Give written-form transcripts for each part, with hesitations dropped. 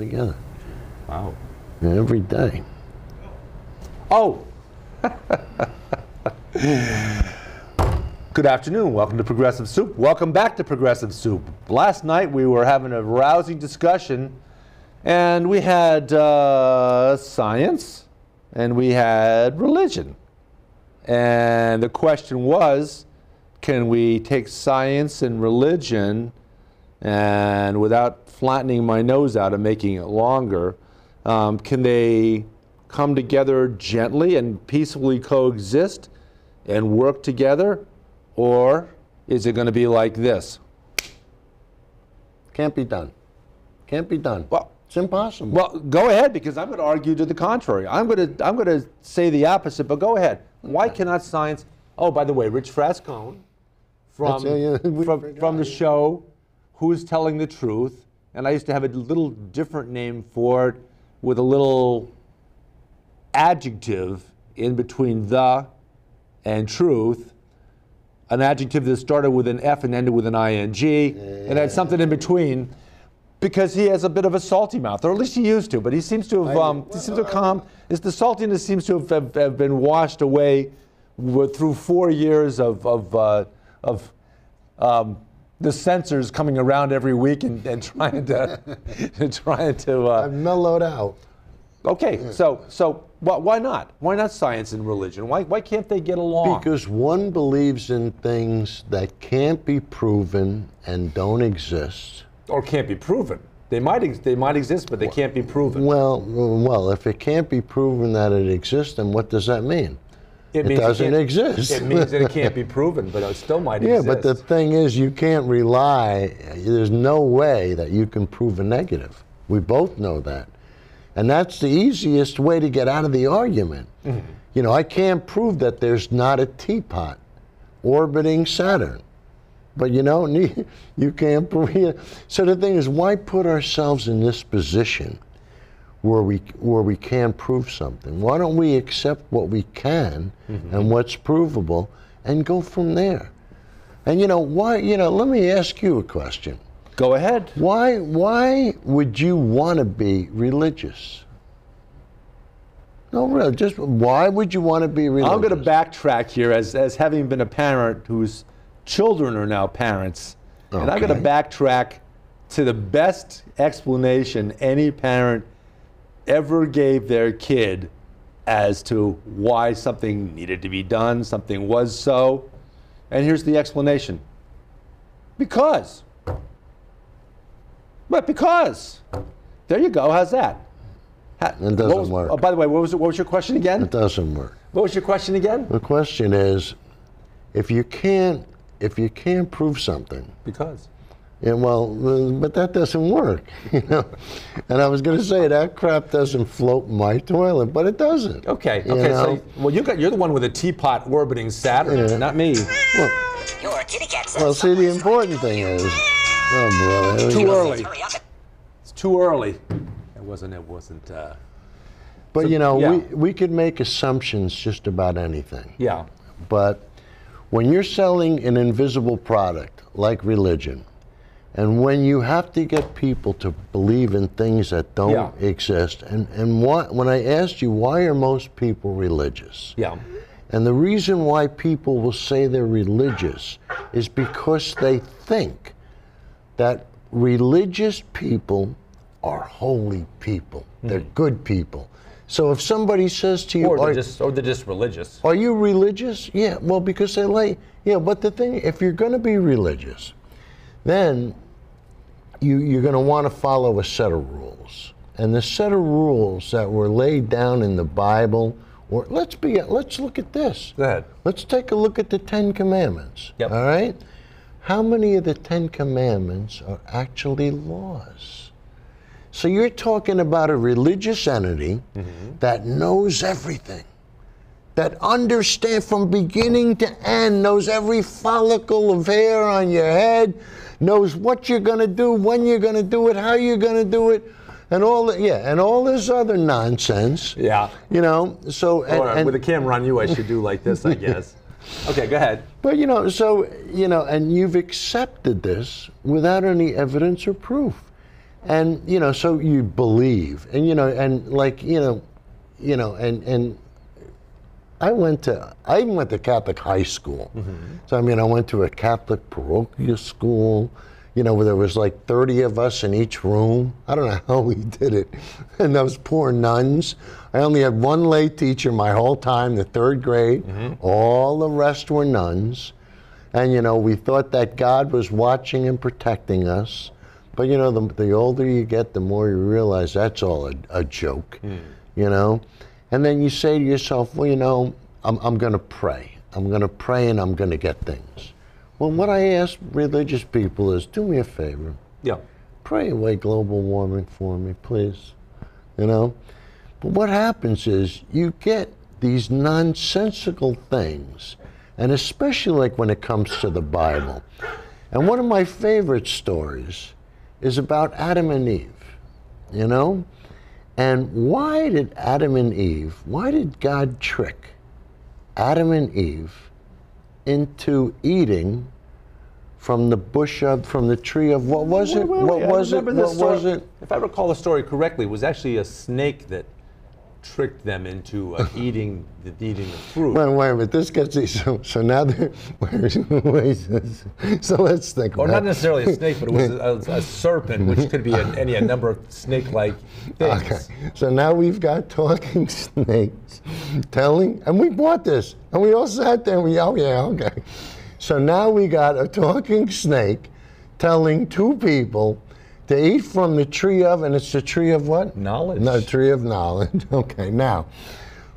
together. Wow. Every day. Oh! Good afternoon. Welcome to Progressive Soup. Welcome back to Progressive Soup. Last night we were having a rousing discussion, and we had science, and we had religion. And the question was, can we take science and religion, and without flattening my nose out and making it longer, can they come together gently and peacefully coexist and work together? Or is it going to be like this? Can't be done. Can't be done. Well, it's impossible. Well, go ahead, because I'm going to argue to the contrary. I'm going to say the opposite, but go ahead. Why cannot science? Oh, by the way, Rich Frascone from the show Who's Telling the Truth, and I used to have a little different name for it with a little adjective in between the and truth, an adjective that started with an F and ended with an ing, and had something in between, because he has a bit of a salty mouth, or at least he used to, but he seems to have calmed. The saltiness seems to have been washed away through 4 years of the censors coming around every week and trying to I've mellowed out. Okay, so why not? Why not science and religion? Why can't they get along? Because one believes in things that can't be proven and don't exist. Or can't be proven. They might exist, but they can't be proven. Well, if it can't be proven that it exists, then what does that mean? It doesn't exist. It means that it can't be proven, but it still might exist. Yeah, but the thing is, you can't rely. There's no way that you can prove a negative. We both know that. And that's the easiest way to get out of the argument. Mm-hmm. You know, I can't prove that there's not a teapot orbiting Saturn. But you know, you can't prove it. So the thing is, why put ourselves in this position where we can't prove something? Why don't we accept what we can and what's provable and go from there? And you know, why? You know, let me ask you a question. Go ahead. Why would you want to be religious? No, really, just why would you want to be religious? I'm going to backtrack here as having been a parent whose children are now parents. Okay. And I'm going to backtrack to the best explanation any parent ever gave their kid as to why something needed to be done, something was so. And here's the explanation. Because. But because. There you go. How's that? It doesn't work. Oh, by the way, what was your question again? It doesn't work. What was your question again? The question is, if you can't prove something. Because. Yeah, well, but that doesn't work, you know. And I was going to say that crap doesn't float in my toilet, but it doesn't. Okay. So, well, you're the one with a teapot orbiting Saturn, not me. Well, see, the important thing is, oh boy, too early. It's too early. It wasn't. But you know, we could make assumptions just about anything. Yeah. But when you're selling an invisible product like religion, and when you have to get people to believe in things that don't exist, and when I asked you, why are most people religious? Yeah. And the reason why people will say they're religious is because they think that religious people are holy people. They're good people. So if somebody says to you, or they're just religious. Are you religious? Yeah, well, because they like, yeah, but the thing, if you're going to be religious, then you're going to want to follow a set of rules. And the set of rules that were laid down in the Bible, or let's look at this. Go ahead. Let's take a look at the 10 Commandments. Yep. All right? How many of the 10 Commandments are actually laws? So you're talking about a religious entity that knows everything, that understands from beginning to end, knows every follicle of hair on your head, knows what you're going to do, when you're going to do it, how you're going to do it, and all this other nonsense. Yeah. You know, so and with a camera on you, I should do like this, I guess. Okay, go ahead. But you know, so you know, and you've accepted this without any evidence or proof. And, so you believe. And, and like, and I even went to Catholic high school. So, I went to a Catholic parochial school, where there was like 30 of us in each room. I don't know how we did it. And those poor nuns. I only had one lay teacher my whole time, the 3rd grade. All the rest were nuns. And, we thought that God was watching and protecting us. But, the older you get, the more you realize that's all a joke, And then you say to yourself, well, I'm going to pray. I'm going to pray and I'm going to get things. Well, what I ask religious people is, do me a favor. Yeah. Pray away global warming for me, please. But what happens is you get these nonsensical things, and especially like when it comes to the Bible. And one of my favorite stories is about Adam and Eve, And why did why did God trick Adam and Eve into eating from the tree of, what was it? What was it? If I recall the story correctly, it was actually a snake that tricked them into eating the fruit. Wait a minute, this gets so now so let's think or about not necessarily a snake, but it was a serpent, which could be a number of snake-like things. Okay, so now we've got talking snakes telling, and we bought this, and we all sat there and oh yeah, okay. So now we got a talking snake telling 2 people to eat from the tree of, and it's the tree of what? Knowledge. No, tree of knowledge. Okay, now,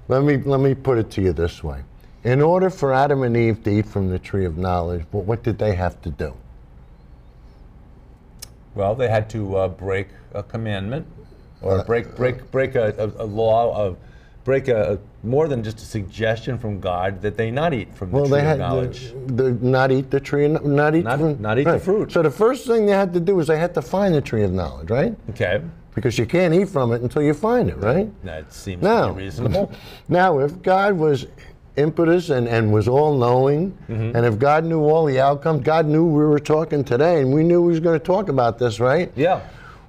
let me put it to you this way. In order for Adam and Eve to eat from the tree of knowledge, what did they have to do? Well, they had to break a commandment, or break a law, break more than just a suggestion from God that they not eat from the tree of knowledge. Not eat the tree, not eat the fruit. So the first thing they had to do is they had to find the tree of knowledge, right? Okay. Because you can't eat from it until you find it, right? That seems to be reasonable. Now, if God was impetus and was all-knowing, and if God knew all the outcomes, God knew we were talking today, and we knew we was going to talk about this, right? Yeah.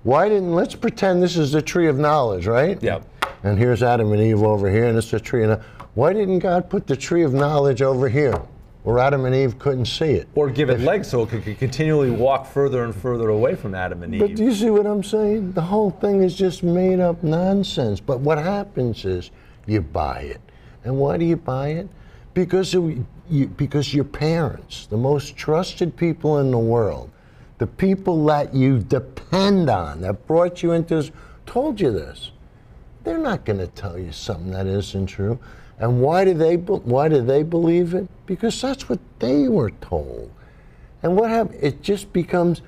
Let's pretend this is the tree of knowledge, right? Yeah. And here's Adam and Eve over here, and it's the tree. Why didn't God put the tree of knowledge over here, where Adam and Eve couldn't see it? Or give it legs so it could continually walk further and further away from Adam and Eve. But do you see what I'm saying? The whole thing is just made up nonsense. But what happens is you buy it. And why do you buy it? Because your parents, the most trusted people in the world, the people that you depend on, that brought you into this, told you this. They're not going to tell you something that isn't true. And why do they believe it? Because that's what they were told. And what happened? It just becomes.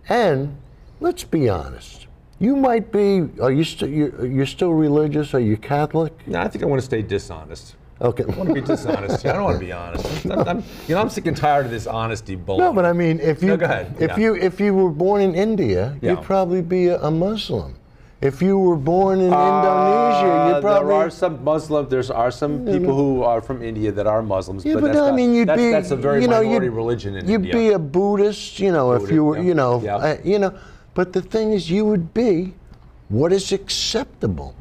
And let's be honest. You might be. You're still religious? Are you Catholic? No, I think I want to stay dishonest. Okay. I want to be dishonest. I don't want to be honest. I'm sick and tired of this honesty bull. No, but I mean, if you go ahead. If you were born in India, you'd probably be a Muslim. If you were born in Indonesia, you probably... There are some Muslims, there are some people who are from India that are Muslims, yeah, but that's a very minority religion in India. You'd be a Buddhist, if you were, but the thing is, you would be what is acceptable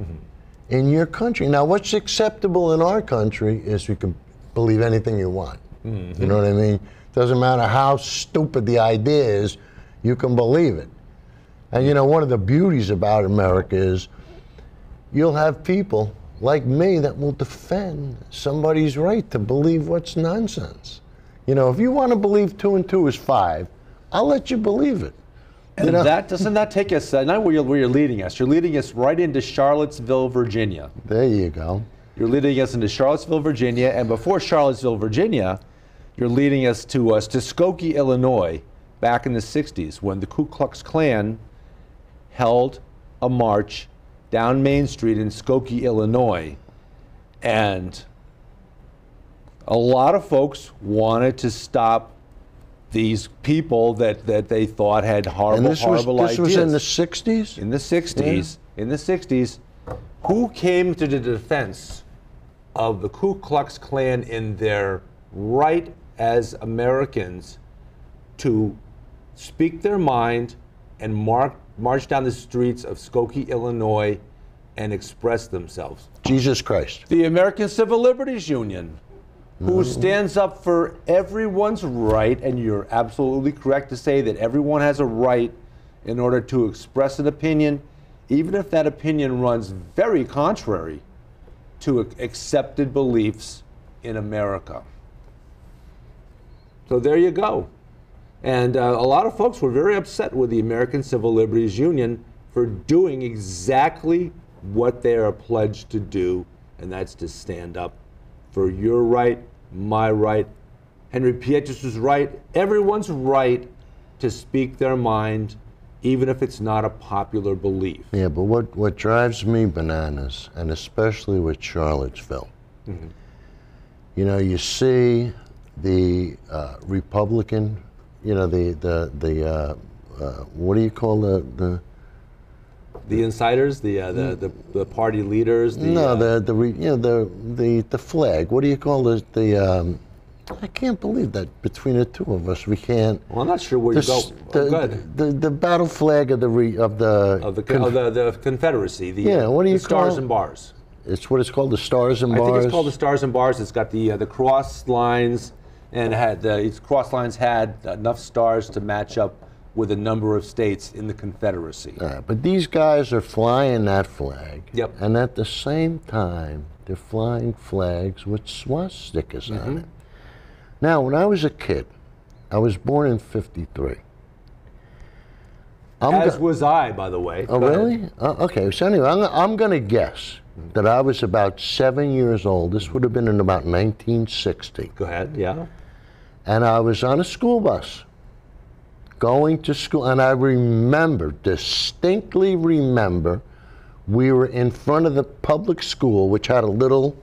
in your country. Now, what's acceptable in our country is you can believe anything you want. You know what I mean? Doesn't matter how stupid the idea is, you can believe it. And one of the beauties about America is you'll have people like me that will defend somebody's right to believe what's nonsense. If you want to believe 2 and 2 is 5, I'll let you believe it. And doesn't that take us, not where you're leading us, you're leading us right into Charlottesville, Virginia. There you go. You're leading us into Charlottesville, Virginia, and before Charlottesville, Virginia, you're leading us to Skokie, Illinois, back in the 60s, when the Ku Klux Klan held a march down Main Street in Skokie, Illinois, and a lot of folks wanted to stop these people that they thought had horrible ideas. This was in the 60s? In the 60s. Yeah. In the 60s. Who came to the defense of the Ku Klux Klan in their right as Americans to speak their mind and march down the streets of Skokie, Illinois, and express themselves? Jesus Christ. The American Civil Liberties Union, who stands up for everyone's right, and you're absolutely correct to say that everyone has a right in order to express an opinion, even if that opinion runs very contrary to accepted beliefs in America. So there you go. And a lot of folks were very upset with the American Civil Liberties Union for doing exactly what they are pledged to do, and that's to stand up for your right, my right, Henry Pietrus's right, everyone's right to speak their mind, even if it's not a popular belief. Yeah, but what drives me bananas, and especially with Charlottesville, you know, you see the Republican, you know, the what do you call the insiders, the party leaders. The flag. What do you call the I can't believe that between the two of us we can't. Well, I'm not sure where you go. The battle flag of the Confederacy. What do you call Stars it? And Bars. It's what it's called, the Stars and Bars. I think it's called the Stars and Bars. It's got the cross lines, and its cross lines had enough stars to match up with a number of states in the Confederacy. But these guys are flying that flag. Yep. And at the same time, they're flying flags with swastikas on it. Now, when I was a kid, I was born in '53. As was I, by the way. Oh, really? Okay, so anyway, I'm going to guess that I was about 7 years old. This would have been in about 1960. Go ahead, yeah. And I was on a school bus going to school, and I distinctly remember, we were in front of the public school, which had a little,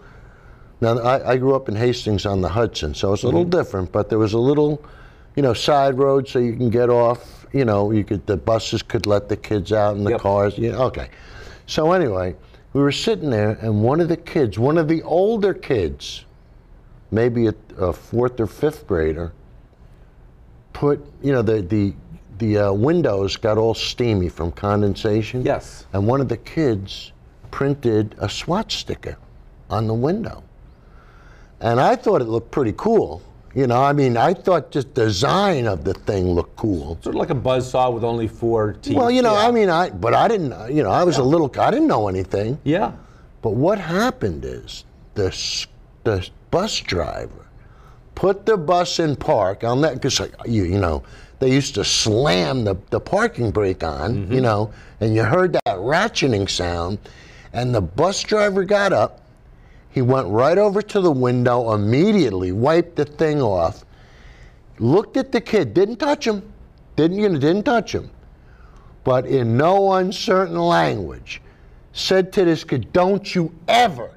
now I grew up in Hastings on the Hudson, so it's a little different, but there was a little, side road so you can get off, the buses could let the kids out and the cars, okay. So anyway, we were sitting there, and one of the older kids, maybe a fourth or fifth grader, put, the windows got all steamy from condensation. Yes. And one of the kids printed a swastika on the window. And I thought it looked pretty cool. I thought just the design of the thing looked cool. Sort of like a buzzsaw with only 4 teeth. Well, but I didn't, I was a little, I didn't know anything. Yeah. But what happened is the bus driver put the bus in park on that, because they used to slam the parking brake on, and you heard that ratcheting sound, and the bus driver got up, he went right over to the window, immediately wiped the thing off, looked at the kid, didn't touch him, didn't touch him, but in no uncertain language, said to this kid, "Don't you ever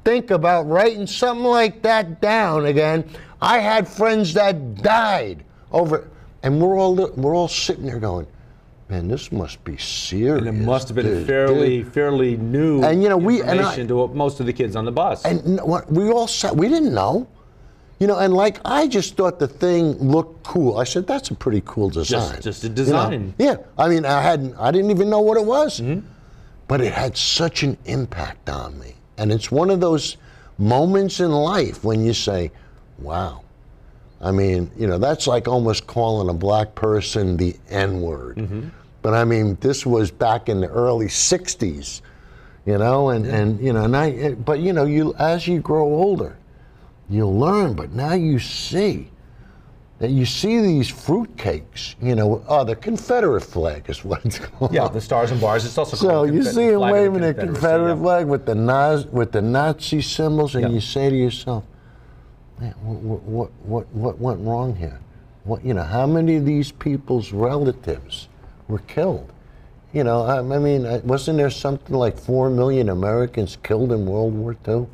think about writing something like that down again. I had friends that died over," and we're all sitting there going, "Man, this must be serious." And it must have been fairly new information to most of the kids on the bus. And we all sat, we didn't know. And I just thought the thing looked cool. I said, "That's a pretty cool design." Just a design. Yeah. I didn't even know what it was. But it had such an impact on me. And it's one of those moments in life when you say, wow. That's like almost calling a black person the N-word. But this was back in the early 60s, as you grow older, you'll learn, but now you see that these fruitcakes, the Confederate flag is what it's called. Yeah, the Stars and Bars. It's also so called you see them waving the Confederate flag with the Nazi symbols, and you say to yourself, "Man, what went wrong here? How many of these people's relatives were killed? Wasn't there something like 4 million Americans killed in World War II?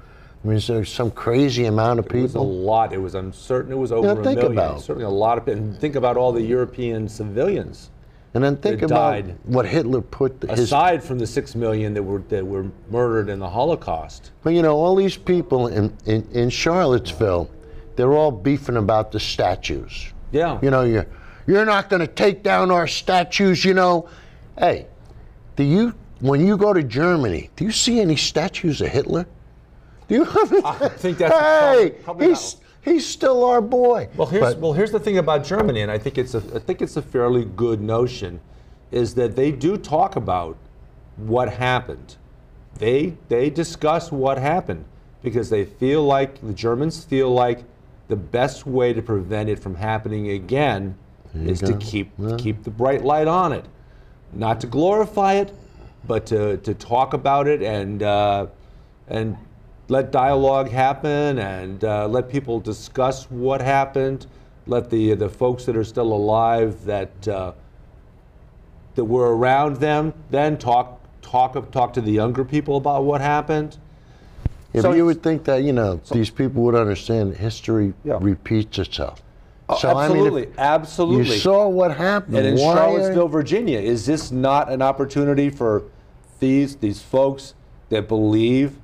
Is there some crazy amount of people?" It was a lot. It was uncertain. It was over a million. Certainly a lot of people. And think about all the European civilians. And then think about what Hitler put aside from the 6 million that were murdered in the Holocaust. But all these people in Charlottesville, they're all beefing about the statues. Yeah. You're not going to take down our statues, you know. Hey, when you go to Germany, do you see any statues of Hitler? Do you? I think that's probably he's still our boy. Well, here's the thing about Germany, and I think it's a fairly good notion, is that they do talk about what happened. They discuss what happened because the Germans feel like the best way to prevent it from happening again is to keep the bright light on it, not to glorify it, but to talk about it and let dialogue happen and let people discuss what happened. Let the folks that are still alive that were around them then talk to the younger people about what happened. Yeah, so you would think that these people would understand history repeats itself. Oh, so, absolutely, I mean, absolutely. You saw what happened. And in Charlottesville, Virginia, is this not an opportunity for these folks that believe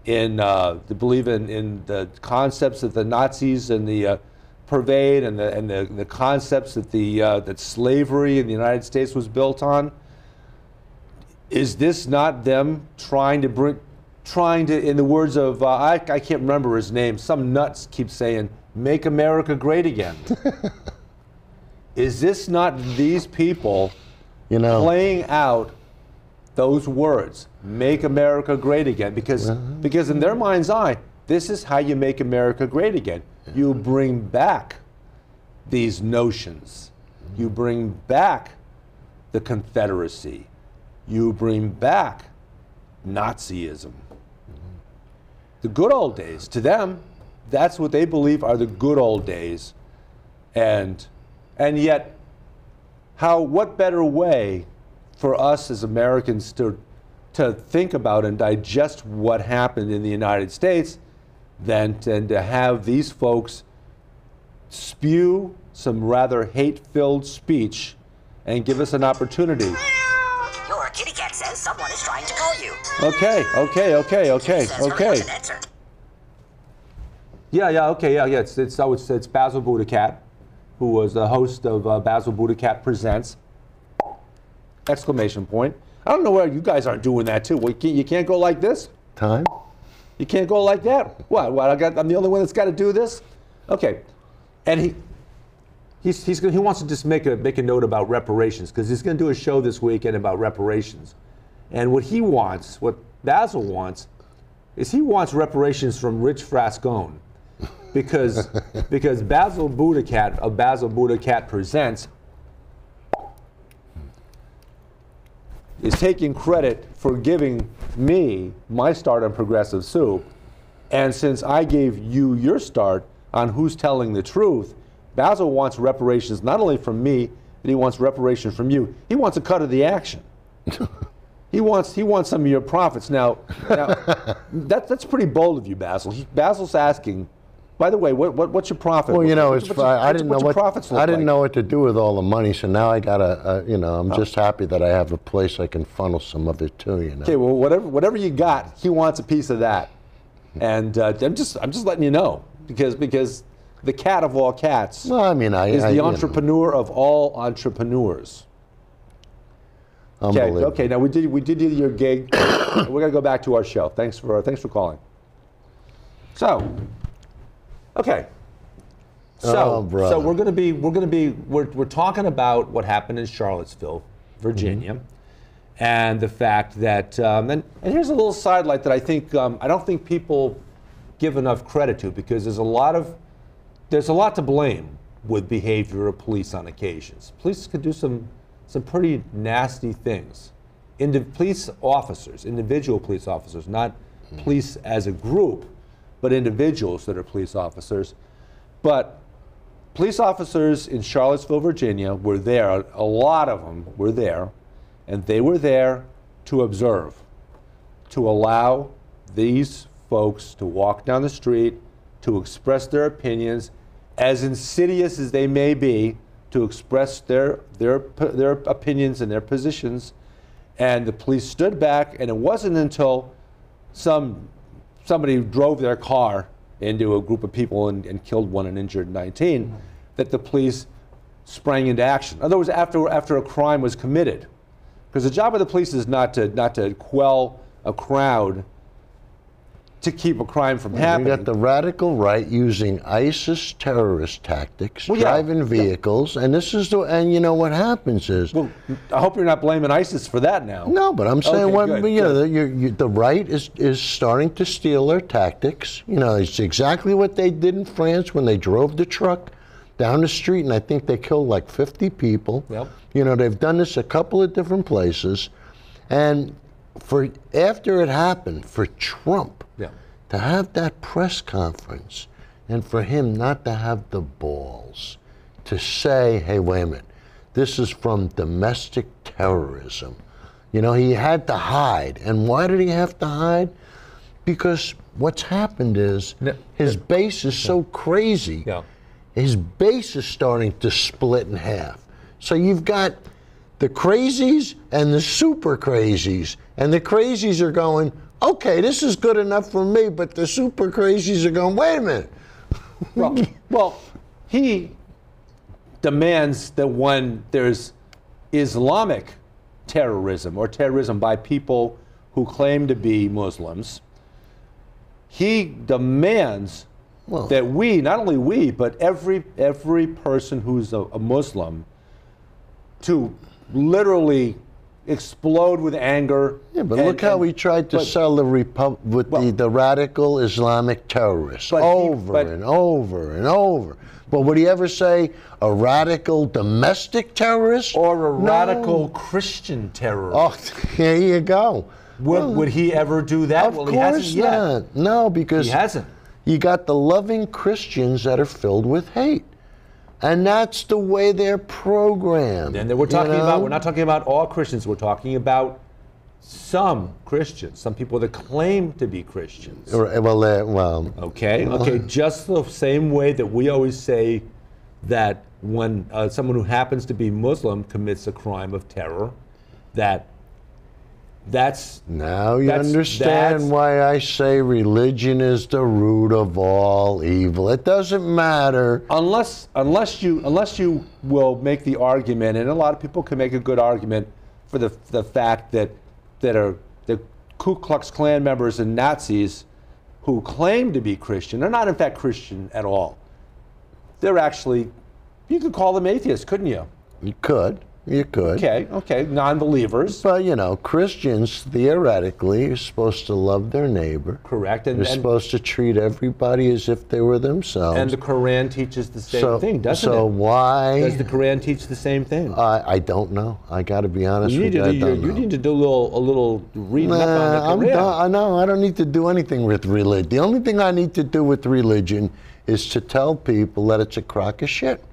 in the concepts that the Nazis and the pervade and the concepts that slavery in the United States was built on? Is this not them trying to, in the words of, I can't remember his name, some nuts keep saying, make America great again? Is this not these people playing out those words, make America great again? Because in their mind's eye, this is how you make America great again. You bring back these notions. You bring back the Confederacy. You bring back Nazism. The good old days. To them, that's what they believe are the good old days. And yet, what better way for us as Americans to think about and digest what happened in the United States than to have these folks spew some rather hate-filled speech and give us an opportunity. Your kitty cat says someone is trying to call you. Okay. Yeah. It's Basil Buddha-Cat, who was the host of Basil Buddha-Cat Presents. Exclamation point. I don't know where you guys aren't doing that too. Well, you can't go like this? Time? You can't go like that? What? I'm the only one that's got to do this? Okay. And he wants to just make a note about reparations, because he's going to do a show this weekend about reparations. And what Basil wants, is he wants reparations from Rich Frascone. Because Basil Buddha-Cat of Basil Buddha-Cat Presents is taking credit for giving me my start on Progressive Soup. And since I gave you your start on Who's Telling the Truth, Basil wants reparations not only from me, but he wants reparations from you. He wants a cut of the action. He wants some of your profits. Now that's pretty bold of you, Basil. Basil's asking, by the way, what's your profit? Well, it's fine. I didn't know what to do with all the money, so now I gotta, I'm just happy that I have a place I can funnel some of it to. Okay, well, whatever you got, he wants a piece of that, and I'm just letting you know because the cat of all cats is the entrepreneur of all entrepreneurs. Okay. Now we did your gig. We're gonna go back to our show. Thanks for calling. So. Okay. So we're talking about what happened in Charlottesville, Virginia, and the fact that and here's a little sidelight that I don't think people give enough credit to, because there's a lot to blame with behavior of police on occasions. Police could do some pretty nasty things. Individual police officers, not police as a group, but individuals that are police officers. But police officers in Charlottesville, Virginia were there, a lot of them were there, and they were there to observe, to allow these folks to walk down the street, to express their opinions, as insidious as they may be, to express their opinions and their positions. And the police stood back, and it wasn't until somebody drove their car into a group of people and killed one and injured 19, that the police sprang into action. In other words, after a crime was committed. Because the job of the police is not to quell a crowd to keep a crime from happening. You got the radical right using ISIS terrorist tactics, driving vehicles, and this is and you know what happens is. Well, I hope you're not blaming ISIS for that now. No, but I'm saying good. The right is starting to steal their tactics. You know, it's exactly what they did in France when they drove the truck down the street, and I think they killed like 50 people. Yep. You know, they've done this a couple of different places, and after it happened, for Trump to have that press conference and for him not to have the balls to say, hey, wait a minute, this is from domestic terrorism. You know, he had to hide. And why did he have to hide? Because what's happened is his base is so crazy. Yeah. His base is starting to split in half. So you've got the crazies and the super crazies. And the crazies are going, okay, this is good enough for me, but the super crazies are going, wait a minute. Well, he demands that when there's Islamic terrorism or terrorism by people who claim to be Muslims, he demands that we, not only we, but every person who's a Muslim, to literally explode with anger. Yeah, but look how he tried to sell the radical Islamic terrorists over and over and over. But would he ever say a radical domestic terrorist? Or a radical Christian terrorist? Oh, here you go. Would he ever do that? Of course not. No, because he hasn't. You got the loving Christians that are filled with hate. And that's the way they're programmed. And we're talking about, we're not talking about all Christians, we're talking about some Christians, some people that claim to be Christians. Okay, just the same way that we always say that when someone who happens to be Muslim commits a crime of terror, now you understand why I say religion is the root of all evil. It doesn't matter unless you will make the argument, and a lot of people can make a good argument for the fact that the Ku Klux Klan members and Nazis who claim to be Christian are not in fact Christian at all. They're actually, you could call them atheists, couldn't you? You could. You could. Okay, non-believers. But, you know, Christians, theoretically, are supposed to love their neighbor. Correct. They're supposed to treat everybody as if they were themselves. And the Quran teaches the same thing, doesn't it? So why... Does the Quran teach the same thing? I don't know. I got to be honest with you, You need to do a little reading up on the Quran. I don't need to do anything with religion. The only thing I need to do with religion is to tell people that it's a crock of shit.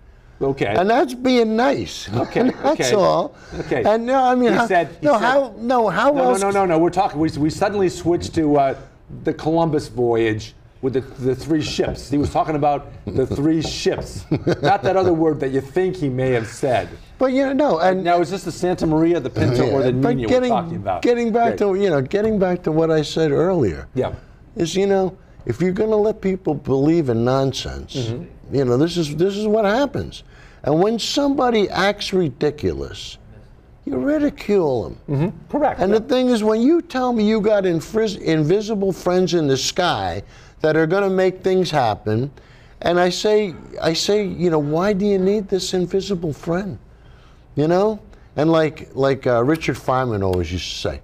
Okay. And that's being nice. Okay. That's all. Okay. And no, I mean, how else? No. We're talking. We suddenly switched to the Columbus voyage with the three ships. He was talking about the three ships, not that other word that you think he may have said. But and now is this the Santa Maria, the Pinto, or the Nina we're talking about? Getting back to what I said earlier. Yeah. Is if you're going to let people believe in nonsense, this is what happens. And when somebody acts ridiculous, you ridicule them. Mm-hmm. Correct. And the thing is, when you tell me you got invisible friends in the sky that are going to make things happen, and I say, why do you need this invisible friend? And like Richard Feynman always used to say,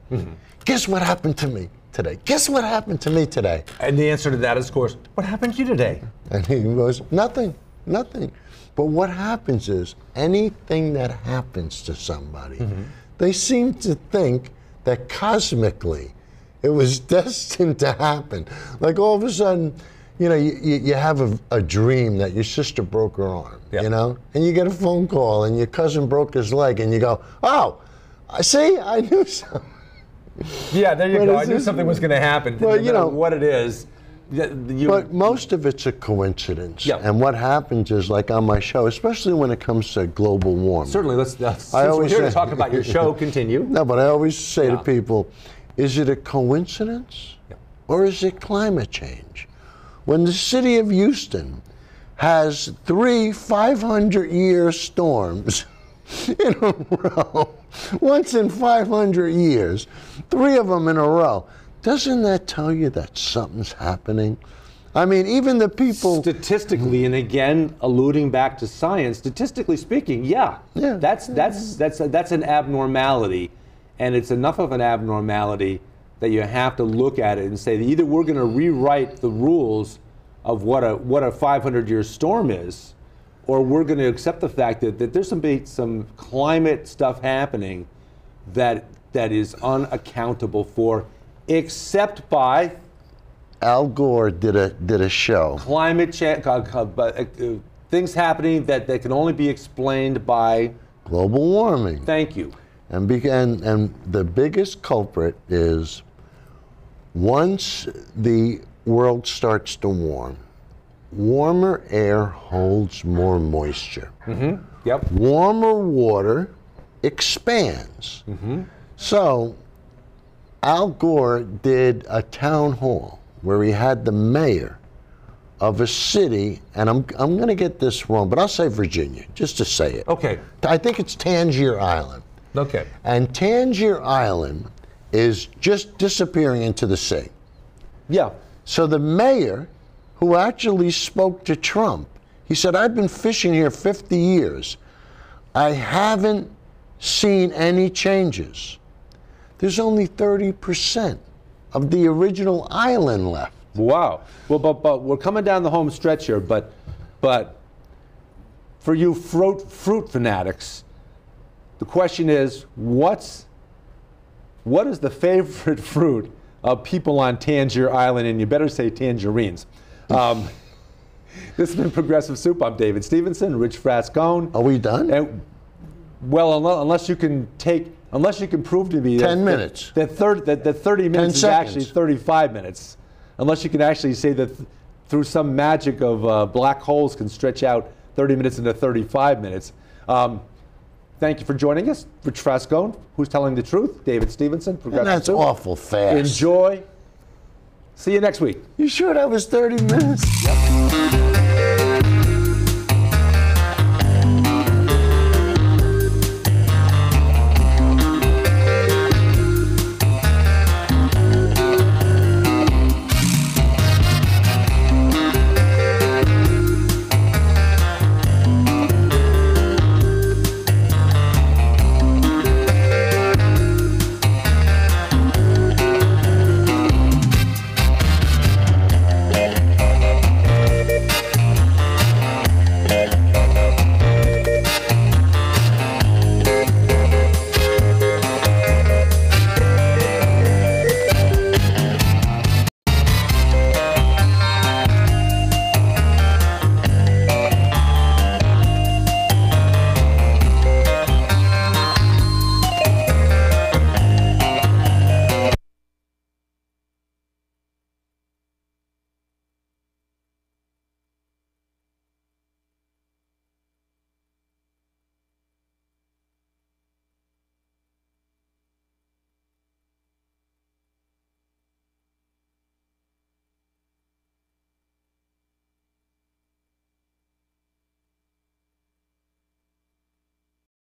guess what happened to me today? Guess what happened to me today? And the answer to that is, of course, what happened to you today? And he goes, nothing. But what happens is, anything that happens to somebody, they seem to think that cosmically it was destined to happen. Like all of a sudden, you have a dream that your sister broke her arm, and you get a phone call and your cousin broke his leg, and you go, oh, see, I knew something. Yeah, there you go. I knew something was going to happen. Well, no matter what it is. But most of it's a coincidence. Yeah. And what happens is, like on my show, especially when it comes to global warming. Certainly, since we're here to talk about your show, continue. No, but I always say to people, is it a coincidence or is it climate change? When the city of Houston has 3 500-year storms in a row. Once in 500 years, 3 of them in a row. Doesn't that tell you that something's happening? I mean, even the people... Statistically, and again, alluding back to science, statistically speaking, that's an abnormality. And it's enough of an abnormality that you have to look at it and say that either we're going to rewrite the rules of what a 500-year storm is, or we're going to accept the fact that there's some climate stuff happening that is unaccountable for, except by... Al Gore did a show. Climate change, things happening that can only be explained by... global warming. Thank you. And the biggest culprit is once the world starts to warm, warmer air holds more moisture. Mm-hmm. Yep. Warmer water expands. Mm-hmm. So Al Gore did a town hall where he had the mayor of a city, and I'm going to get this wrong, but I'll say Virginia, just to say it. Okay. I think it's Tangier Island. Okay. And Tangier Island is just disappearing into the sea. Yeah. So the mayor, who actually spoke to Trump, he said, I've been fishing here 50 years. I haven't seen any changes. There's only 30% of the original island left. Wow. Well, but we're coming down the home stretch here, but for you fruit fanatics, the question is, what is the favorite fruit of people on Tangier Island? And you better say tangerines. This has been Progressive Soup. I'm David Stevenson, Rich Frascone. Are we done? And, well, unless you can prove to me 10 minutes. That 30 minutes is actually 35 minutes. Unless you can actually say that through some magic of black holes can stretch out 30 minutes into 35 minutes. Thank you for joining us. Rich Frascone, who's telling the truth. David Stevenson, Progressive And that's Soup. awful fast. Enjoy. See you next week. You sure that was 30 minutes? Yep.